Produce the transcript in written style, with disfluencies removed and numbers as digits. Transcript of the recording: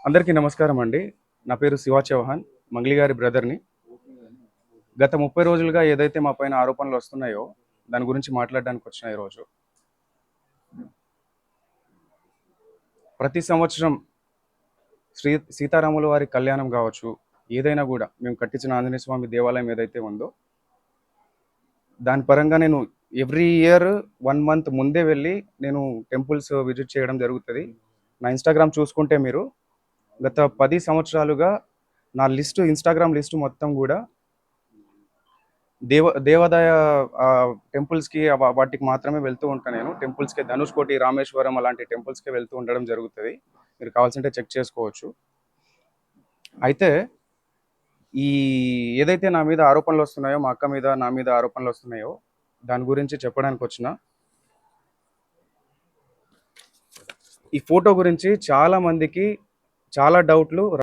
అందరికీ నమస్కారం అండి. నా పేరు శివ చౌహాన్, మంగ్లీ గారి బ్రదర్‌ని. గత 30 రోజులుగా ఏదైతే మా పైన ఆరోపణలు వస్తున్నాయో, దాని గురించి మాట్లాడడానికొచ్చిన ఈరోజు. ప్రతి సంవత్సరం సీతారాముల వారి కళ్యాణం గావచ్చు, ఏదైనా గూడా మేము కట్టించిన ఆంజనేయ స్వామి దేవాలయం ఏదైతే ఉందో, దాని పరంగా నేను ఎవ్రీ ఇయర్ 1 మంత్ ముందే వెళ్ళి నేను టెంపుల్స్ విజిట్ చేయడం జరుగుతది. నా ఇన్‌స్టాగ్రామ్ చూసుకుంటే మీరు గత 10 సంవత్సరాలుగా నా ఇన్‌స్టాగ్రామ్ లిస్ట్ మొత్తం గూడా దేవాదాయ టెంపుల్స్‌కి వాటికి మాత్రమే వెళ్తూ ఉంటాను నేను. టెంపుల్స్‌కి ధనుష్కోటి, రామేశ్వరం అలాంటి టెంపుల్స్‌కే వెళ్తూ ఉండడం జరుగుతది. మీరు కావాల్సింటే చెక్ చేసుకోవచ్చు. అయితే ఈ ఏదైతే నా మీద ఆరోపణలొస్తున్నాయో, మా అక్క మీద, నా మీద ఆరోపణలొస్తున్నాయో, దాని గురించి చెప్పడానికొచ్చిన. ఈ ఫోటో గురించి చాలా మందికి చాలా డౌట్‌లు